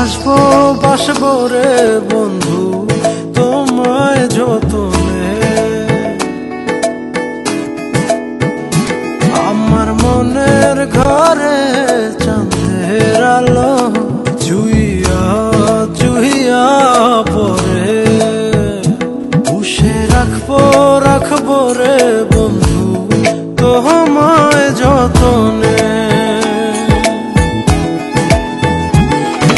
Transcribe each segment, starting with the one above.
বাসবো বাসবো রে বন্ধু তোমায় যতনে। আমার মনের ঘরে চাঁদের আলো চুইয়া চুইয়া পরে, পুষে রাখবো রাখবো রে বন্ধু তোমায় যতনে।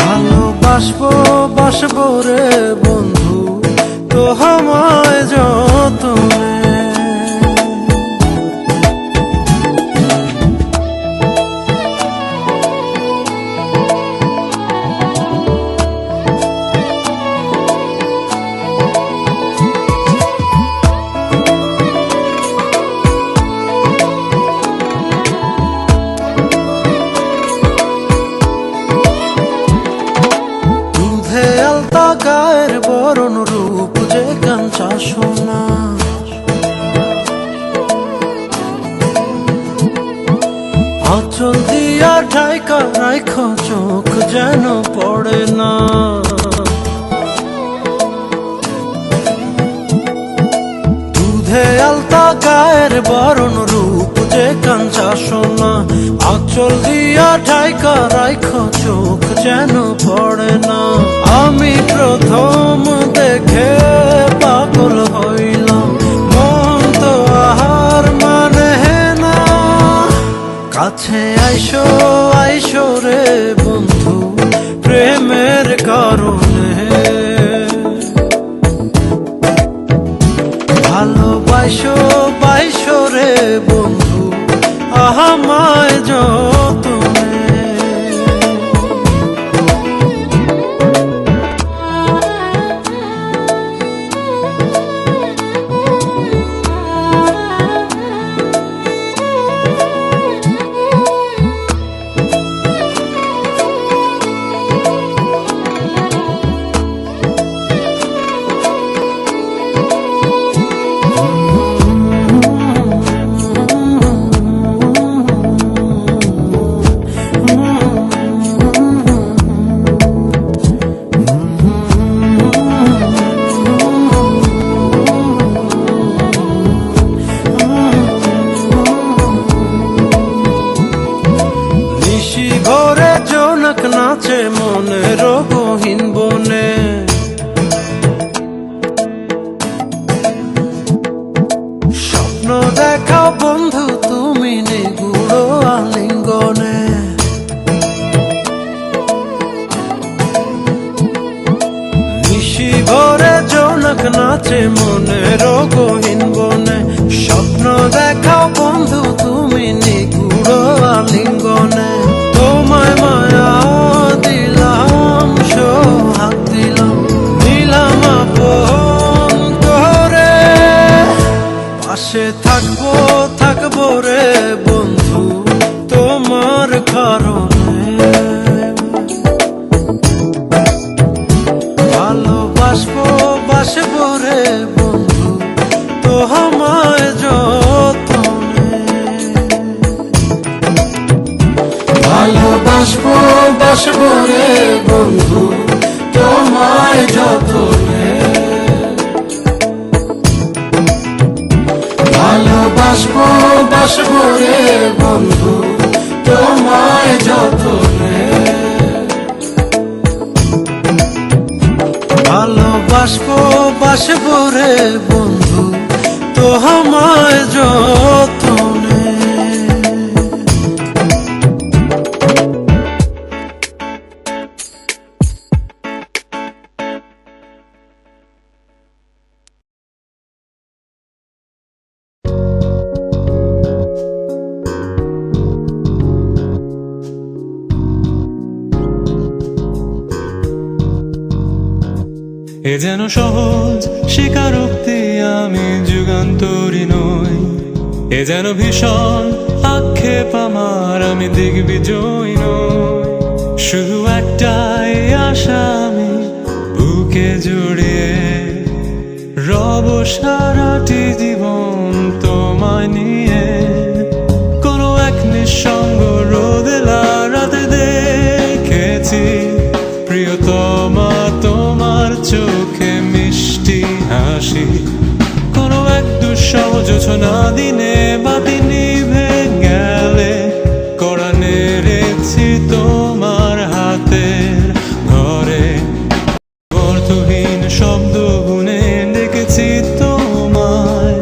ভালোবাসবো বাসবো রে বন্ধু তোমায় যতনে। গায়ের বরণ রূপ যে কাঞ্চা সোনা, আঁচল দিয়া ঢাইকা রাইখ চোখ যেন পড়ে না। দুধে আলতা গায়ের বরণ রূপ যে কাঞ্চা সোনা, আঁচল দিয়া ঢাইকা রাইখ চোখ যেন পড়ে না। আমি প্রথম দেখে পাগল হইলাম, মন তো আহার মানে না। কাছে আইসো আইসো রে বন্ধু প্রেমের কারণে। ভালোবাসো বাইসো রে বন্ধু আমায় যতনে। ঘরে জোনাক নাচে মনের গহীন বনে, স্বপ্ন দেখাও বন্ধু তুমি নিগুড় আলিঙ্গনে। নিশি ঘরে জোনাক নাচে মনের গহীন বনে, স্বপ্ন দেখাও বন্ধু তুমি নিগুড় আলিঙ্গনে। তোমায় মায়া দিলাম সোহাগ দিলাম, নিলাম আপন করে। পাশে থাকবো থাকবো রে বন্ধু তোমার কারণে। ভালোবাসবো বাসবো রে বন্ধু তোমায় যতনে। ভালোবাসবো বাসবো রে বন্ধু তোমায় যতনে। ভালোবাসবো বাসবো রে বন্ধু তোমায় যতনে। ভালোবাসবো বাসবো রে বন্ধু তোমায় যতনে। এ যেন সহজ স্বীকারোক্তি আমি যুগান্তরী নই, এ যেন ভীষণ আক্ষেপ আমার আমি দিগ্বিজয়ী নই। শুধু একটাই আশা আমি বুকে জড়িয়ে রব সারাটি জীবন তোমায় নিয়ে। কোনো এক নিঃসঙ্গ রোদেলা রাতে দেখেছি প্রিয় বোঝো না দিনে বাতি নিভে গেলে কড়া নেড়েছি তোমার হাতের ঘরে অর্থহীন শব্দ বুনে ডেকেছি তোমায়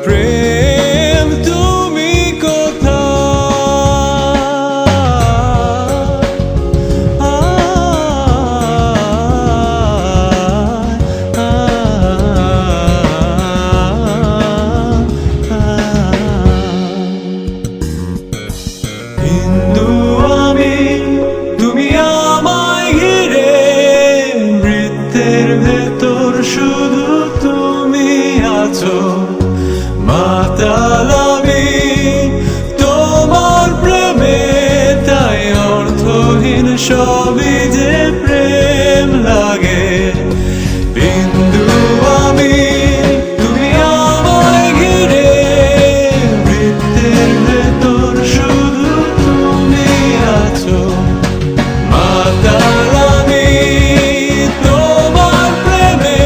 প্রেম তুমি হিন্দু আমি তুমি আমায় ঘিরে বৃত্তের ভেতর শুধু তুমি আছো মাতাল আমি তোমার প্রেমে তাই অর্থহীন সবই যে প্রেম লাগে বিন্দু আমি তুমি আমায় ঘিরে বৃত্তের ভেতর শুধু তুমি আছো মাতাল আমি তোমার প্রেমে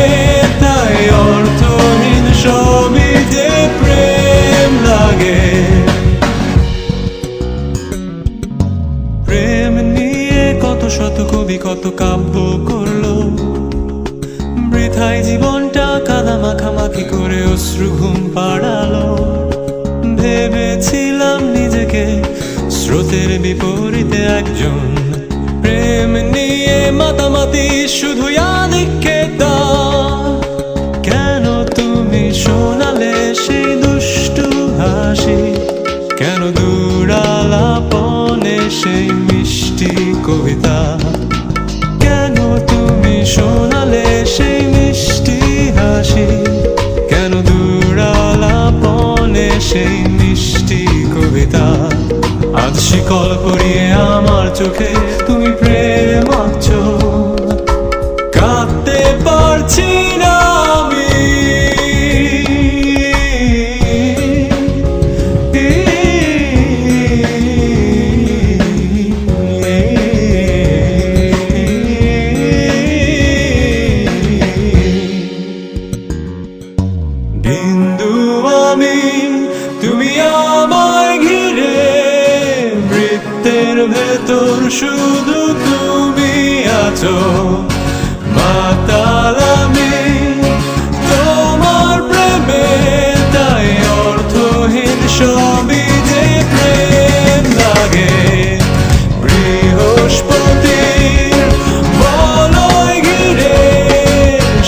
তাই অর্থহীন সবই যে প্রেম লাগে প্রেম নিয়ে কত শত কবি কত কাব্য করলো বৃথায় জীবনটা কাদা মাখামাখি করে অশ্রু ঘুম পাড়ালো ভেবেছিলাম নিজেকে স্রোতের বিপরীতে একজন প্রেম নিয়ে মাতামাতি শুধু আধিক্যতা কেন তুমি শোনালে সেই দুষ্টু হাসি কেন দূরালাপনে সেই মিষ্টি কবিতা কেন তুমি শোনালে সেই মিষ্টি হাসি কেন দূরালাপনে সেই মিষ্টি কবিতা আজ শিকল পরিয়ে আমার চোখে তুমি প্রেম আঁকছো কাঁদতে পারছি না আমি বিন্দু আমি তুমি আমায় ঘিরে বৃত্তের ভেতর শুধু তুমি আছো মাতাল আমি তোমার প্রেমে তাই অর্থহীন সবই যে প্রেম লাগে বৃহস্পতির বলয় ঘিরে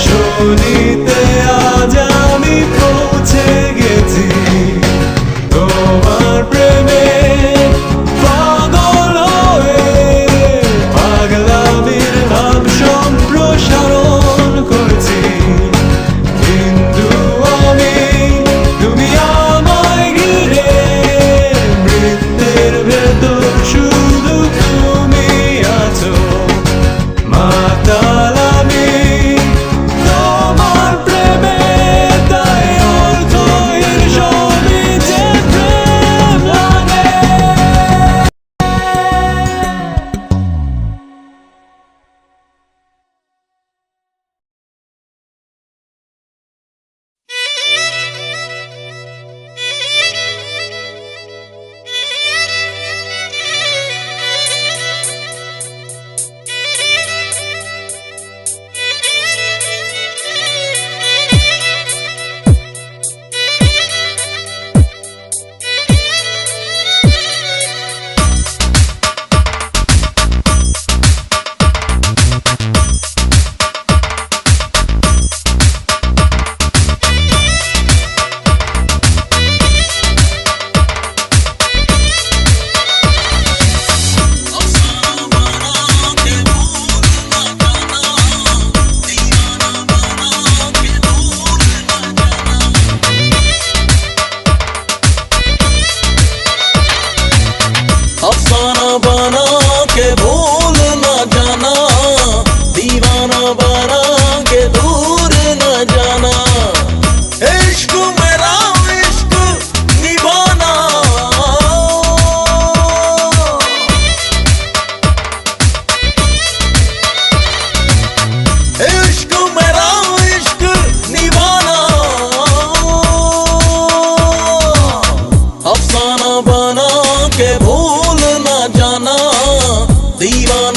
শনিতে আজ আমি পৌঁছে গেছি তোমার প্রেমে পাগল হয়ে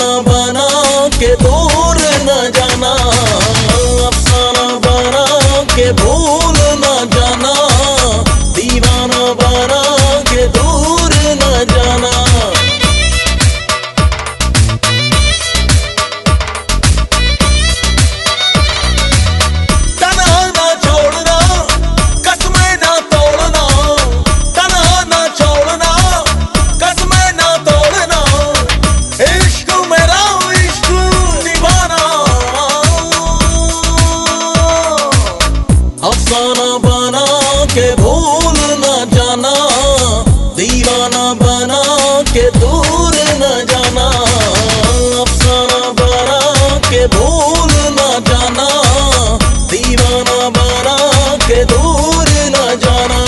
दीवाना बना के दूर न जाना, अफसाना बना के भूल न जाना, दीवाना बना के दूर न जाना। अफसाना बना के भूल न जाना, दीवाना बना के दूर न जाना, अफसाना बना के भूल न जाना, दीवाना बना के दूर न जाना।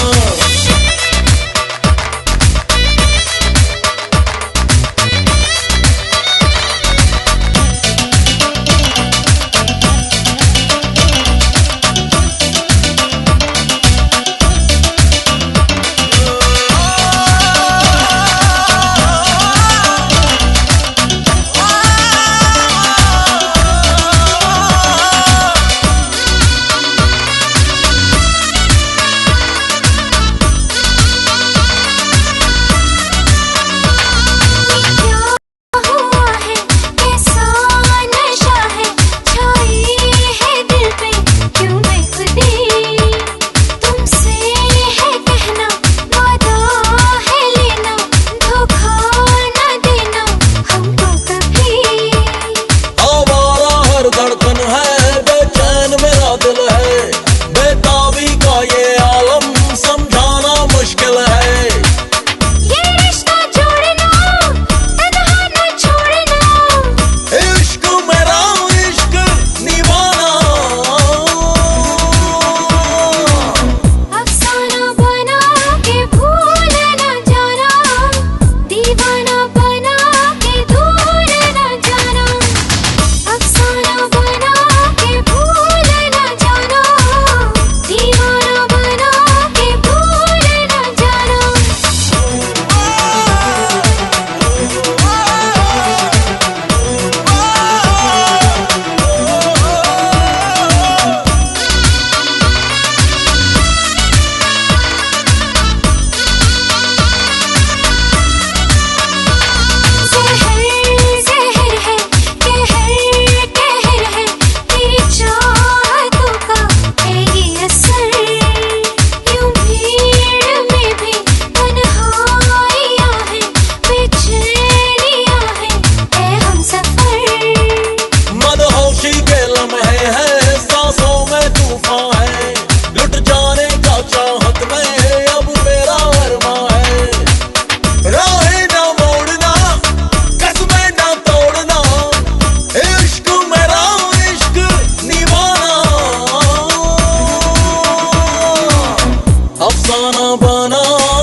अफसाना बना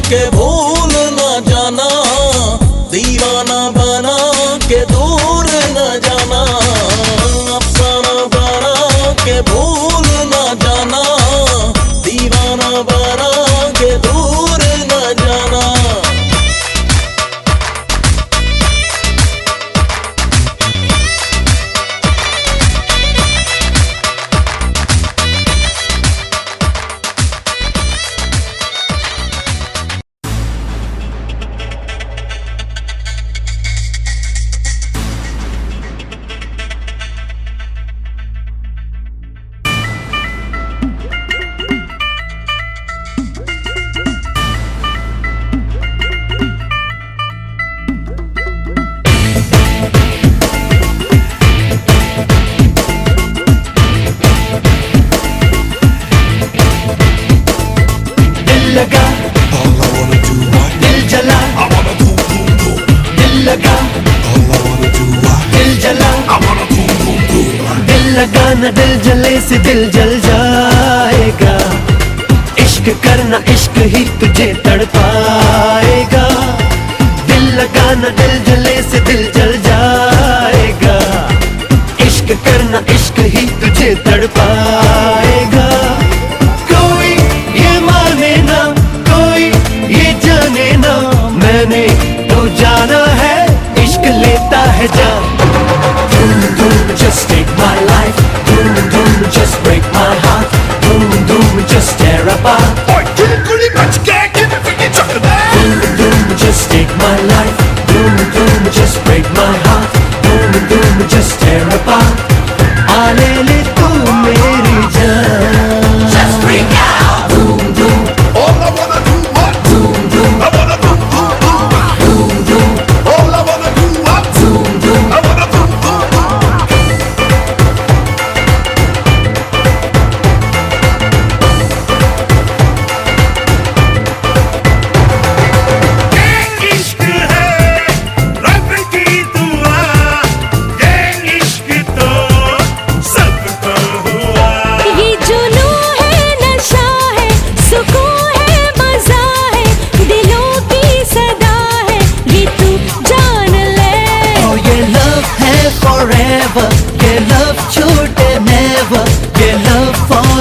के भूल न जाना, दीवाना बना के दूर न जाना, अफसाना बना के भूल न जाना, दीवाना बना के दूर न जाना। लगा All I wanna do, what? दिल जला I wanna boom boom boom. दिल लगा All I wanna do, what? दिल जला I wanna boom boom boom. दिल लगा न दिल जले से दिल जल जाएगा, इश्क करना इश्क ही तुझे तड़पाएगा। दिल लगा न दिल जले से दिल जल जाएगा, इश्क करना इश्क ही तुझे तड़पाएगा। कोई ये माने ना, कोई ये जाने ना, मैंने तो जाना है इश्क लेता है जान।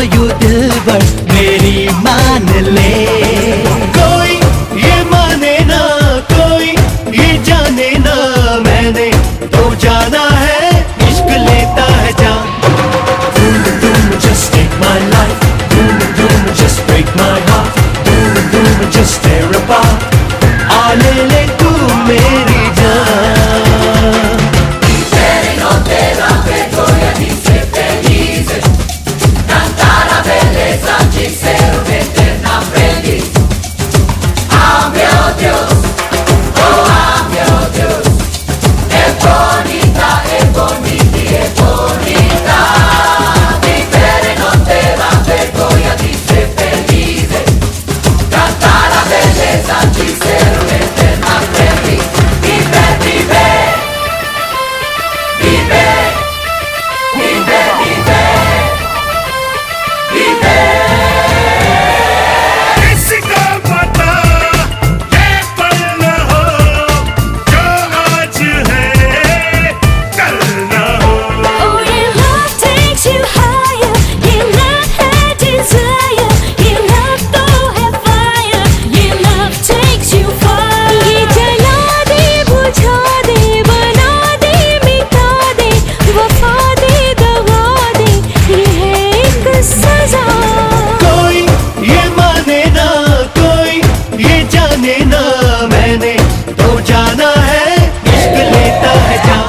यू दिलबर मेरी मान ले। कोई ये माने ना कोई ये जाने ना, मैंने तो जाना है इश्क लेता है जान। Boom boom just take my life, boom boom just break my heart, boom boom just tear apart, आ ले तू मेरी जान। मैंने तो जाना है इश्क लेता है जान।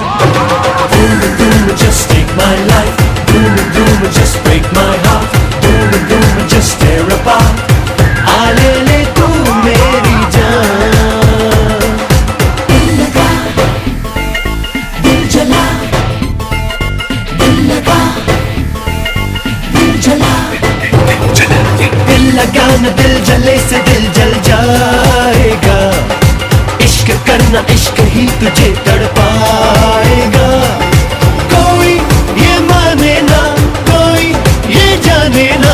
Boom boom just take my life, boom boom just break my heart, boom boom just tear apart, आ ले तू मेरी जान। दिल लगा दिल जला, दिल लगा दिल जला, दिल लगा न दिल जले से दिल जल जाएगा। इश्क करना इश्क ही तुझे तड़पाएगा। कोई ये माने ना कोई ये जाने ना,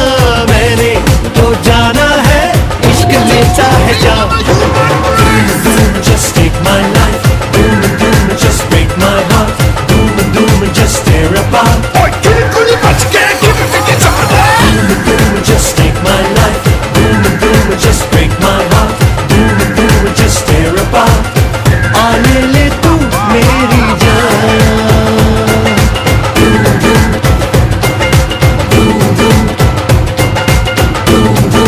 मैंने तो जाना है इश्क लेता है जान। Boom boom just take my life, boom boom just break my heart, boom boom just tear apart, boom boom just take my life, boom boom just break my heart, boom boom just tear apart, आ ले तू मेरी जान। Boom boom boom boom boom boom boom boom।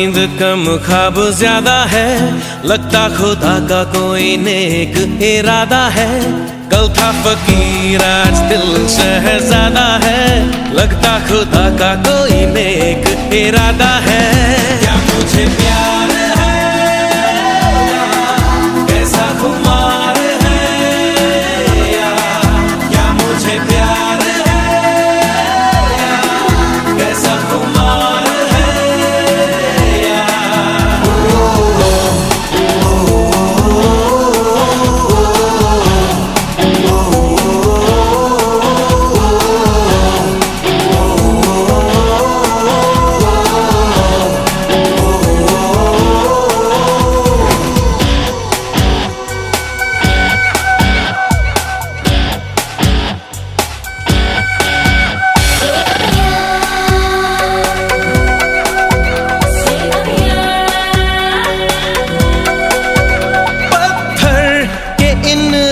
नींद कम ख्वाब ज्यादा है, लगता खुदा का कोई नेक इरादा है। कल था फकीर आज दिल शहजादा है, लगता खुदा का कोई नेक इरादा है। क्या मुझे प्यार है कैसा खुमार है, क्या मुझे प्यार है कैसा खुमार है।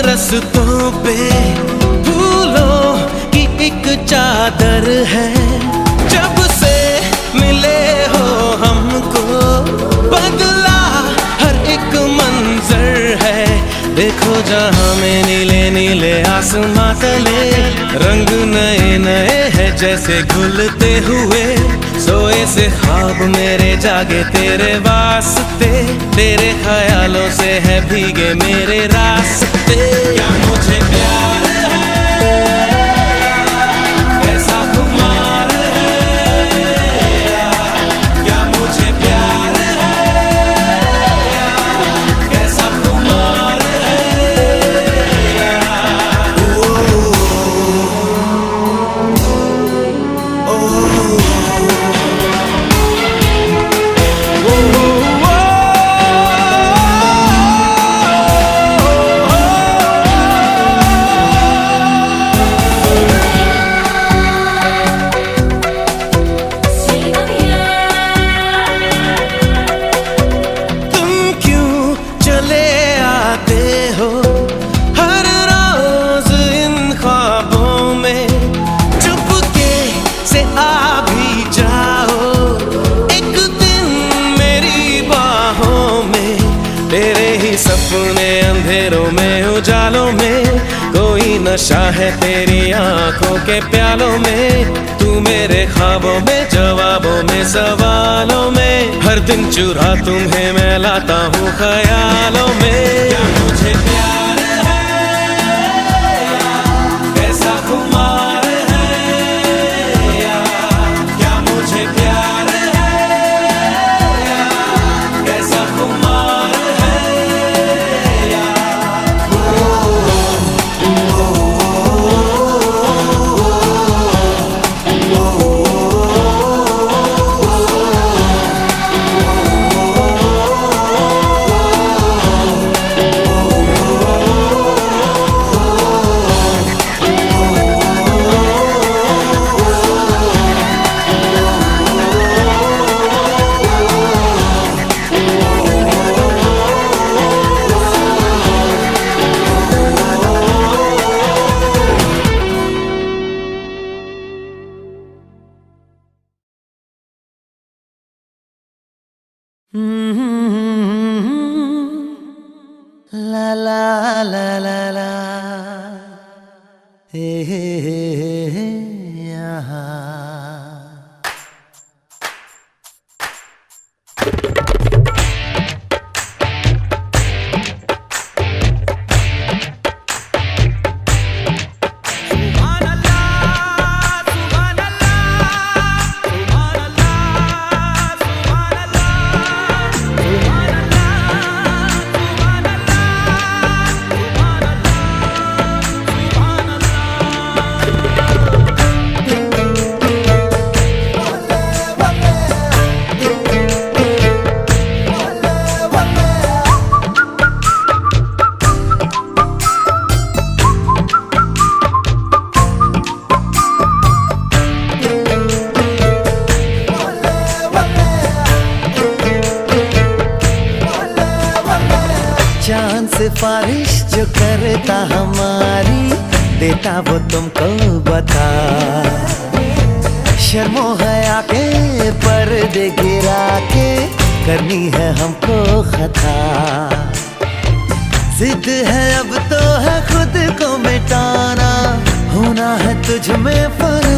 रस्तों पे फूलों की एक चादर है, जब से मिले हो हमको बदला हर एक मंजर है। देखो जहां में नीले नीले आसमां तले, रंग नए नए हैं जैसे घुलते हुए। सोए से ख्वाब मेरे जागे तेरे वास्ते, तेरे ख्यालों से है भीगे मेरे रास्ते। क्या मुझे प्यार है कैसा खुमार है, क्या मुझे प्यार है कैसा खुमार सपने अंधेरों में उजालों में, कोई नशा है तेरी आंखों के प्यालों में। तू मेरे ख्वाबों में जवाबों में सवालों में, हर दिन चुरा तुम्हें मैं लाता हूँ ख्यालों में। क्या मुझे प्यार है कैसा खुमार है, क्या मुझे प्यार है कैसा खुमार है। La la la la la, hey, hey, hey, hey, yeah. सिफारिश जो करता हमारी, देता वो तुमको बता। शर्मो हया के पर्दे गिरा के करनी है हमको खता। जिद है अब तो है खुद को मिटाना, होना है तुझ में फना।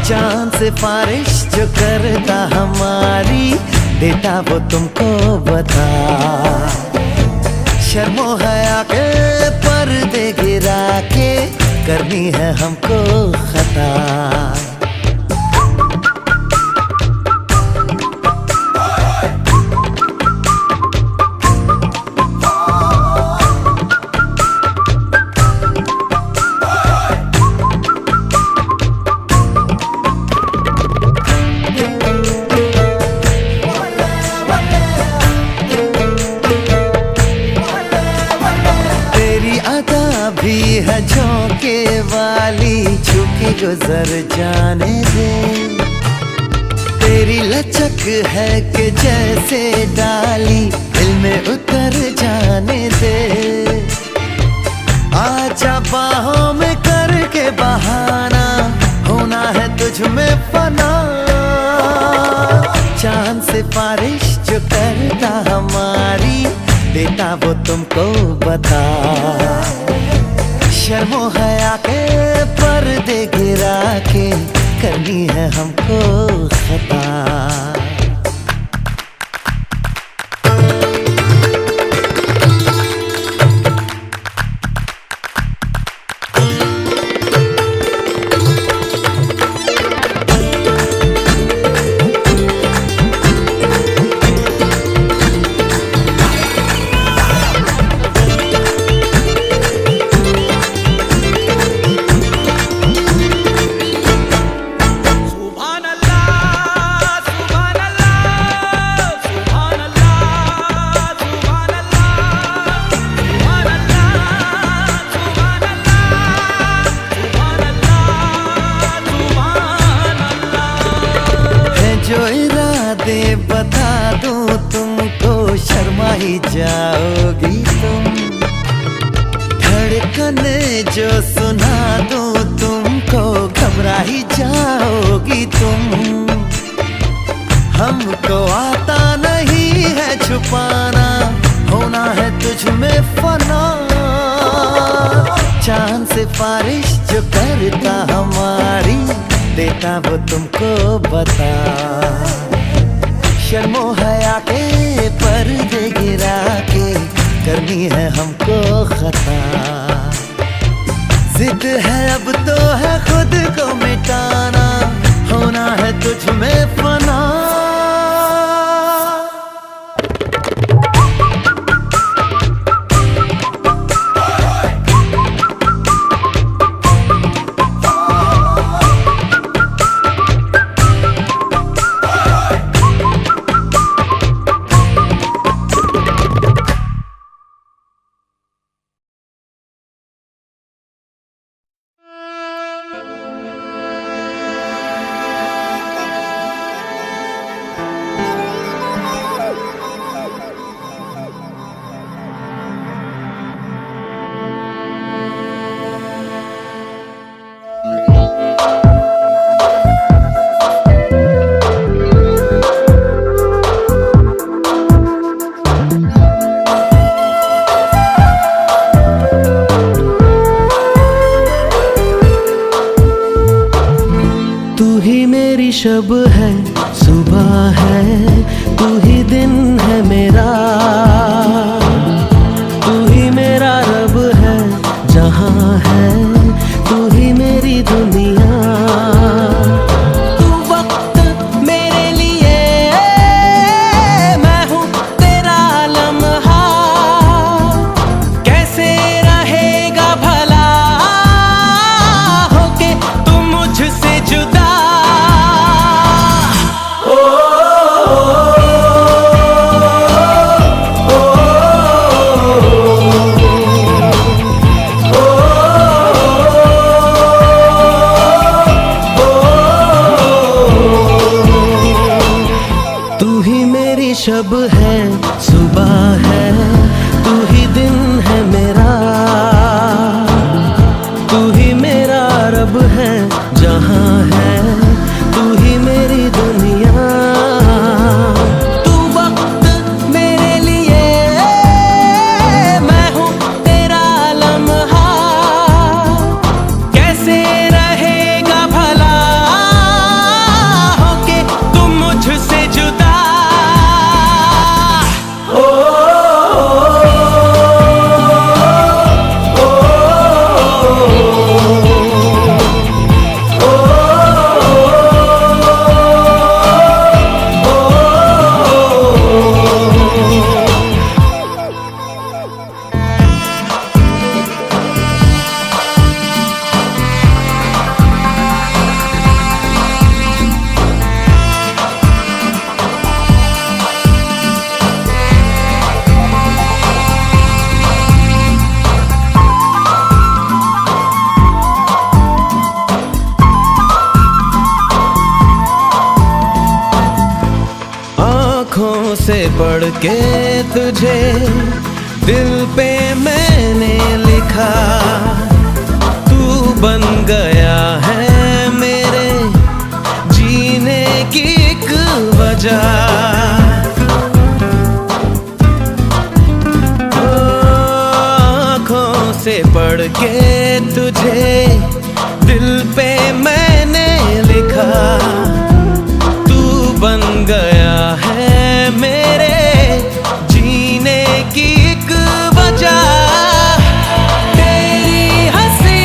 चांद से बारिश जो करता हमारी, देता वो तुमको बता। शर्मो हया के पर्दे गिरा के, करनी है हमको खता। भी है झोंके वाली, झुकी गुजर जाने दे। तेरी लचक है कि जैसे डाली, दिल में उतर जाने दे। आजा बाहों में करके बहाना, होना है तुझ में फना। चांद से बारिश जो करता हमारी, देता वो तुमको बता। शर्मो हया के पर्दे गिरा के, करनी है हमको खता। जो इरादे बता दूं तुमको, शर्मा ही जाओगी तुम। धड़कन जो सुना दूं तुमको, घबरा ही जाओगी तुम। हमको आता नहीं है छुपाना, होना है तुझ में फना। चांद से बारिश जो करता हमारी, देता वो तुमको बता। शर्मो हया के पर्दे गिरा के, करनी है हमको खता। जिद है अब तो है खुद को मिटाना, होना है तुझ में फना। शब है सुबह है, तू ही दिन है मेरा। तू ही मेरा रब है, जहाँ है तू ही मेरी दुनिया। तू वक्त मेरे लिए, मैं हूँ तेरा लम्हा। कैसे रहेगा भला होके तू मुझसे जुदा। शब है सुबह है, तू ही दिन है मेरा। तू ही मेरा रब है, जहाँ है तू ही मेरी दुनिया। से पढ़ के तुझे दिल पे मैंने लिखा, तू बन गया है मेरे जीने की एक वजह। आँखों से पढ़ के तुझे दिल पे मैंने लिखा, तू बन गया है मेरे जीने की एक वजह। तेरी हंसी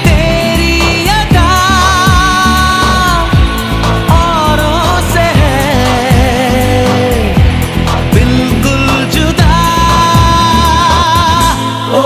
तेरी अदा औरों से है बिल्कुल जुदा। ओ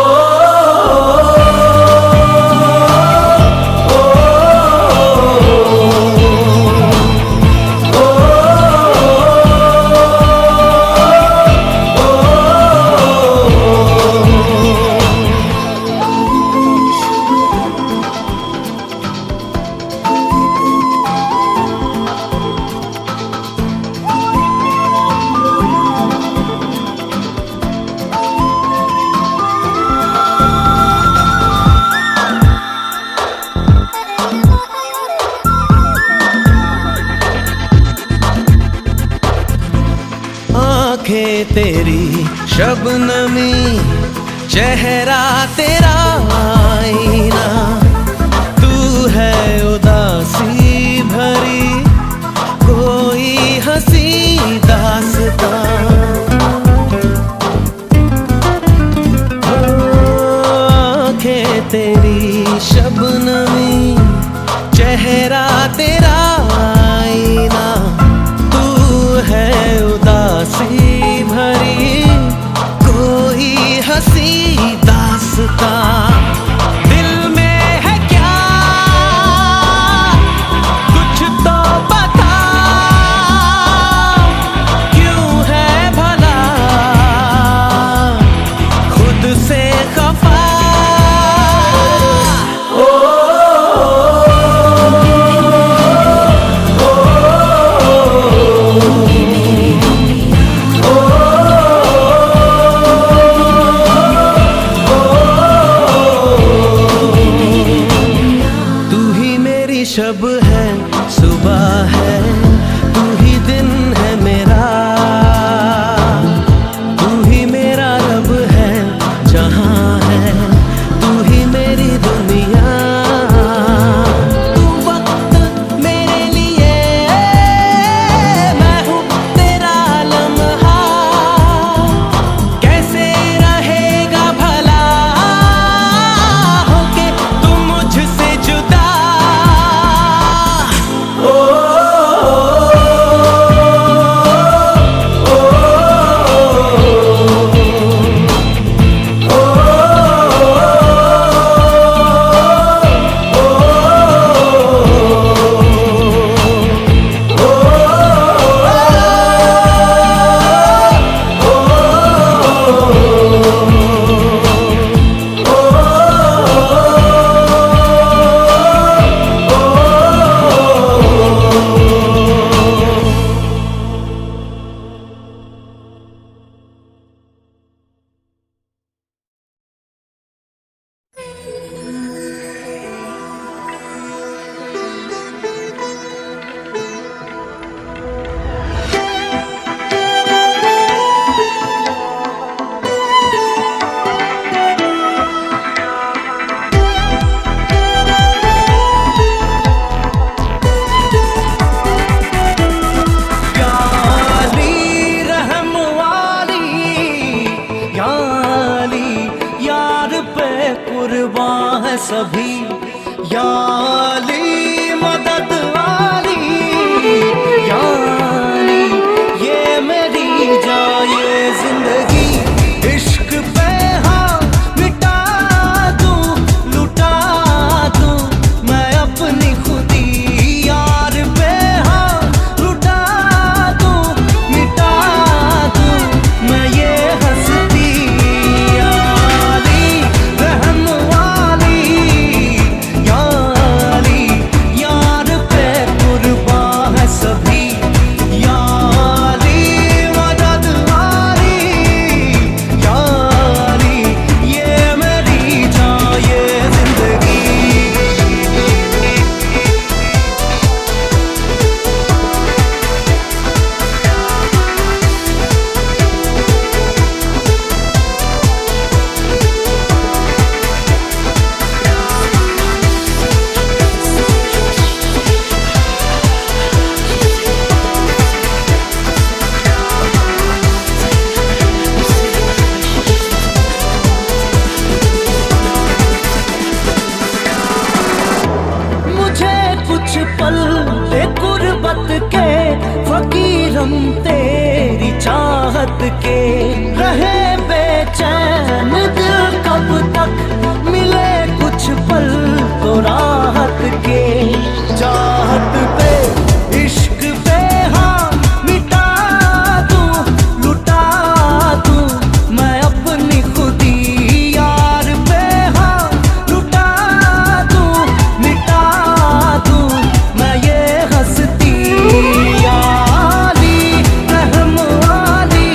आँखें तेरी शबनमी, चेहरा तेरा आईना, तू है उदासी भरी कोई हंसी दास्तां। आँखें तेरी शबनमी, चेहरा तेरा आईना, तू है उदासी भरी कोई हंसी दास्तां। दिल में है क्या कुछ तो बता, क्यों है भला खुद से खफा। शब है सुबह है, तू ही दिन है मेरा, तू ही मेरा रब है जहां है, तू ही मेरी दुनिया। तू वक्त मेरे लिए, मैं हूँ तेरा लम्हा, कैसे रहेगा भला होके तू मुझसे जुदा। सभी याली मदद वाली, याली ये मेरी जाए जिंदगी। इश्क पे हाँ मिटा दूं, लुटा दूं मैं अपनी खुदी, यार पे हाँ लुटा दूं, मिटा दूं मैं ये हंसती। याली रहम वाली, याली हम तेरी चाहत के रहे बेचैन दिल कब तक मिले कुछ पल तो राहत के चाहत पे इश्क पे हाँ मिटा दूं लुटा दूं मैं अपनी खुदी यार पे हाँ लुटा दूं मिटा दूं मैं ये हंसती याली रहम वाली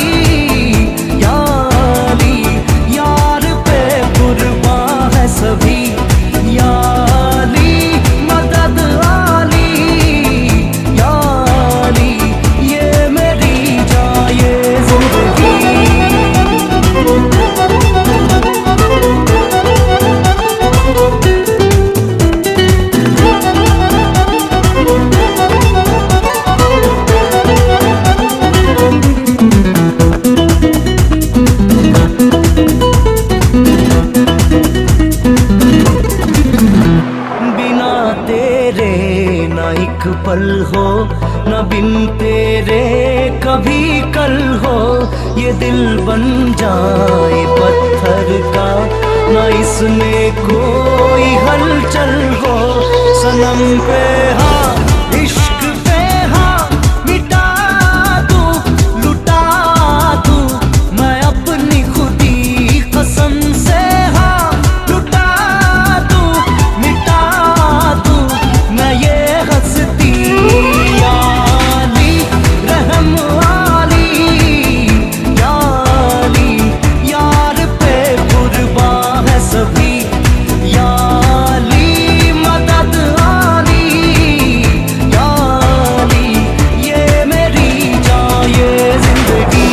याली यार पे कुर्बान है सभी याली मदद आली याली ये मेरी जान ये जिंदगी बिना तेरे ना एक पल हो न बिन तेरे कभी कल हो ये दिल बन जाए पत्थर का न इसमें कोई हलचल हो सनम पे हाँ इश्क पे हाँ मिटा दूं लुटा दूं मैं अपनी खुदी कसम से हाँ लुटा दूं मिटा दूं मैं ये हंसती याली रहम वाली याली यार पे कुर्बान है सभी याली मदद आली याली ये मेरी जान ये जिंदगी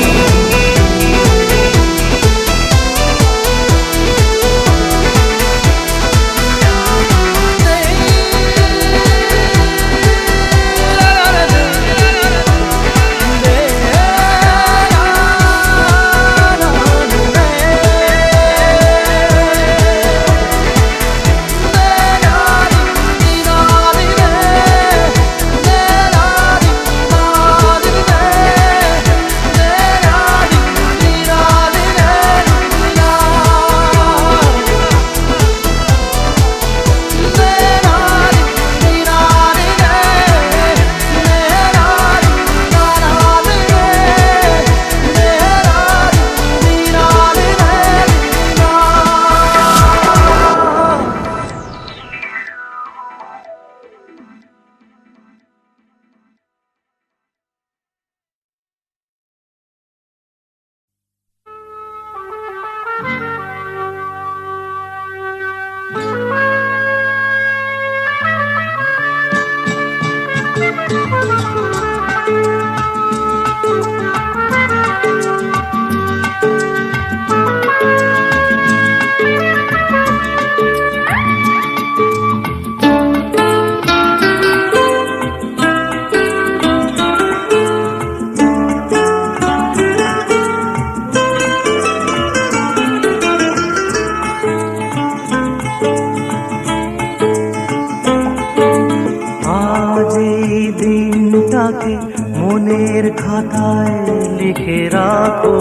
আজ এই দিনটাকে মনের খাতায় লিখে রাখো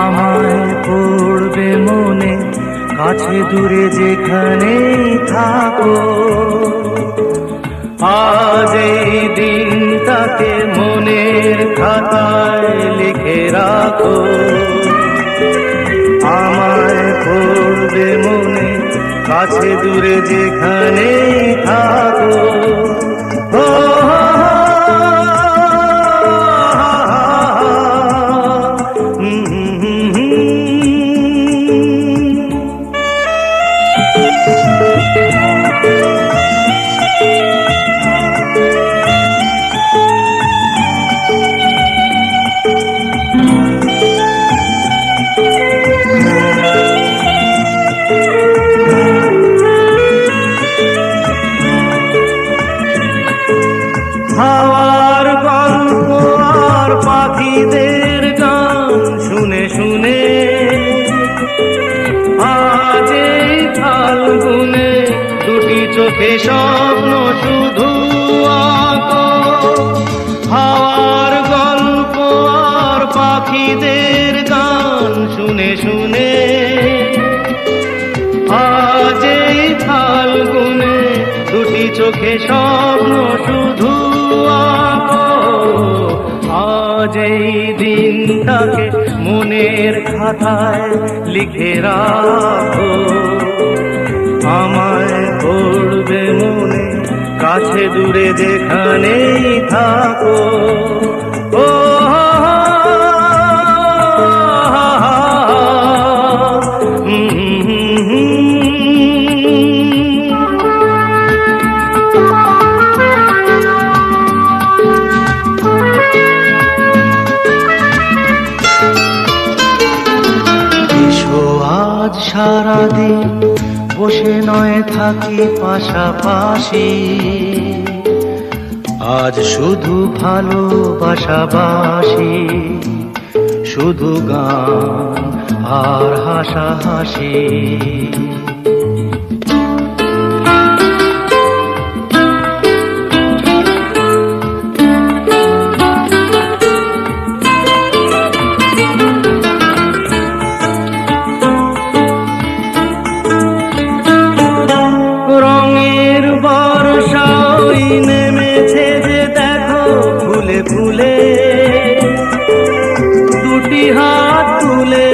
আমায় পড়বে মনে কাছে দূরে যেখানেই থাকো আজ এই দিনটাকে মনের খাতায় লিখে রাখো আমায় পড়বে মনে কাছে দূরে যেখানেই থাকো ও হাওয়ার গল্প আর পাখিদের গান শুনে শুনে আজ এই ফাল্গুনে দুটি চোখে স্বপ্ন শুধু আঁকো স্বপ্ন শুধু আঁকো, আজ এই দিনটাকে মনের খাতায় লিখে রাখো। আমায় পড়বে মনে, কাছে দূরে যেখানেই থাকো। ও আজ সারাদিন বসে নয় থাকি পাশাপাশি, আজ শুধু ভালোবাসাবাসি, শুধু গান আর হাসাহাসি। নেমেছে যে দেখো ফুলে ফুলে, দুটি হাত তুলে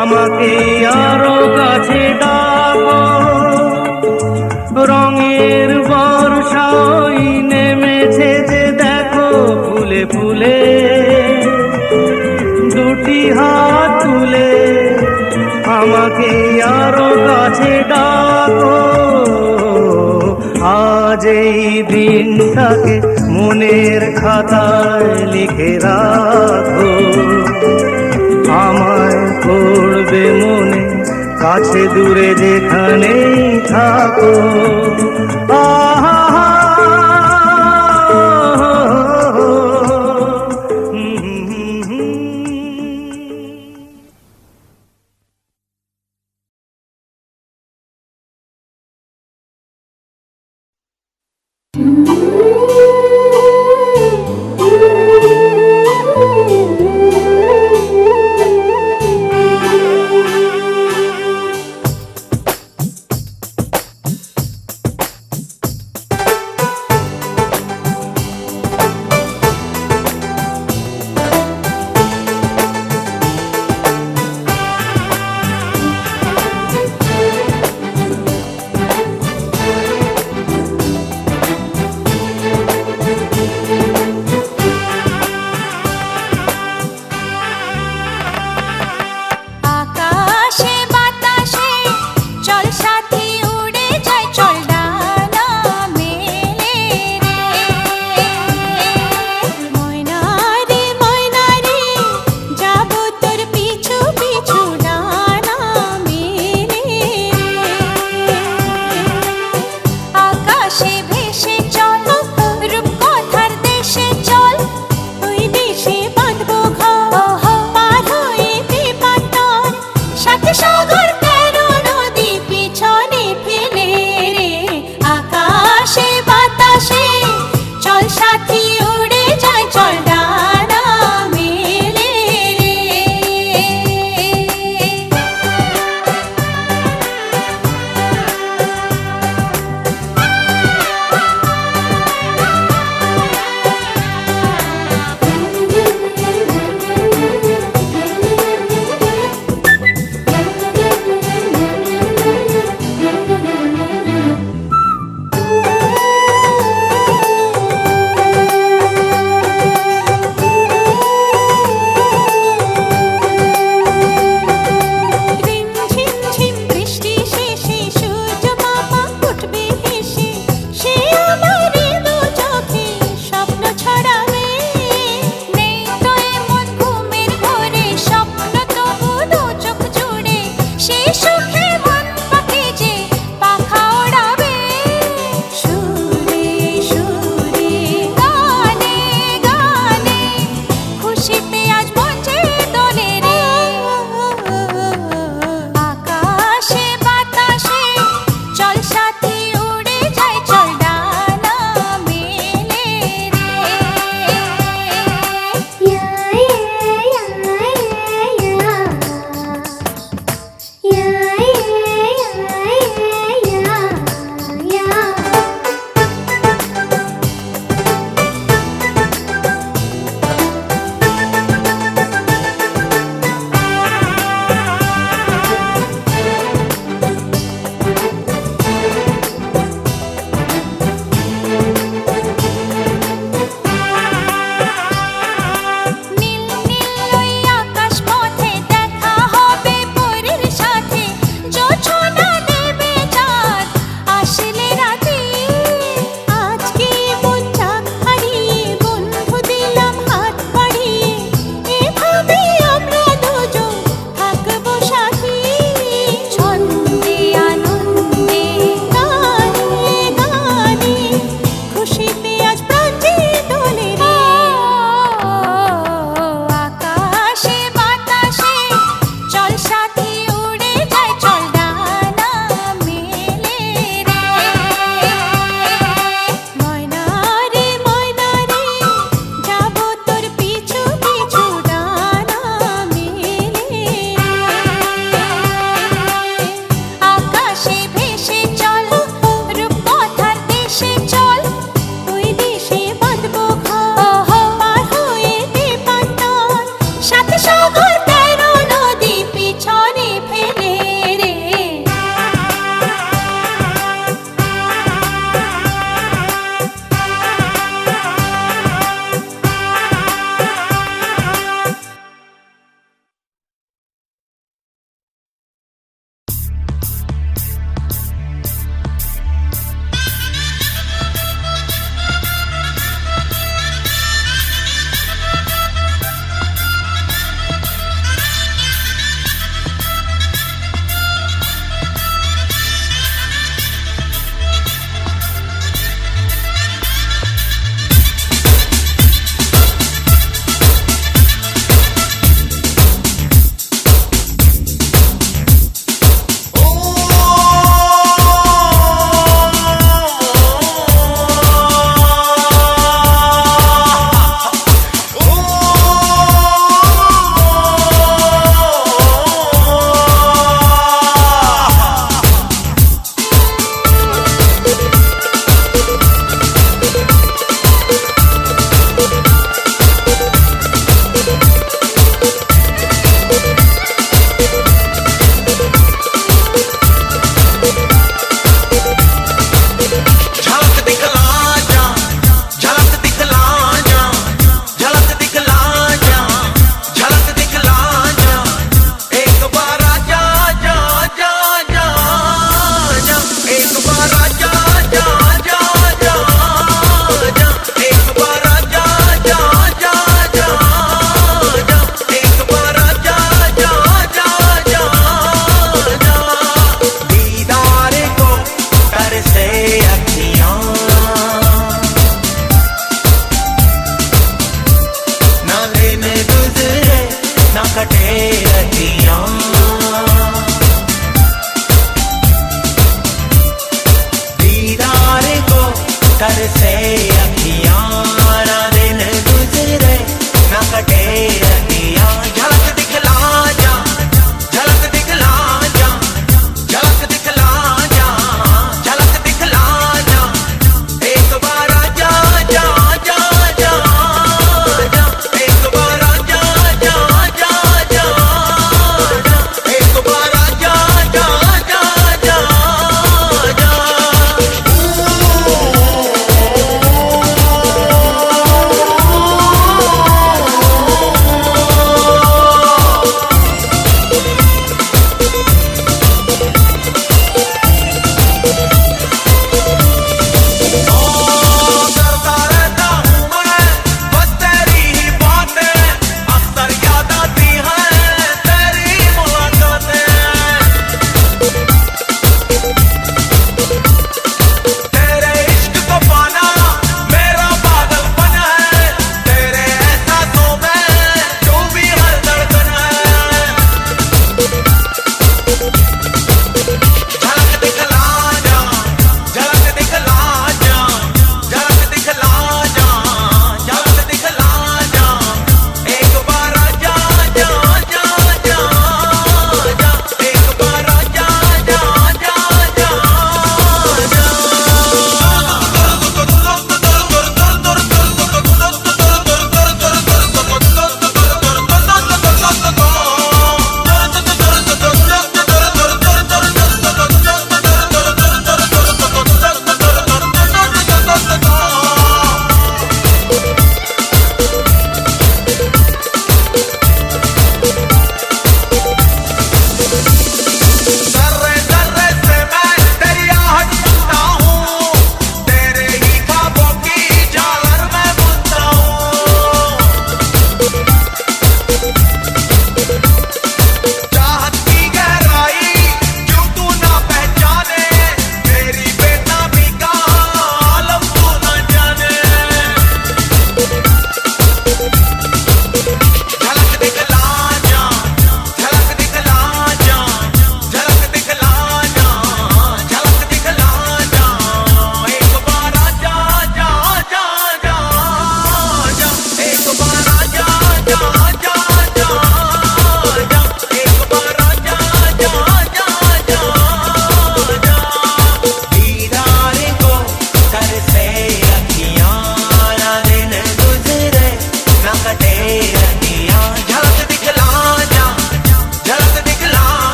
আমাকে আরো কাছে ডাকো। রঙের বর্ষাই নেমেছে যে দেখো ফুলে ফুলে, দুটি হাত তুলে আমাকে আরো কাছে ডাকো। আজ এই দিনটাকে মনের খাতায় লিখে রাখো। আমায় পড়বে মনে, কাছে দূরে যেখানেই থাকো।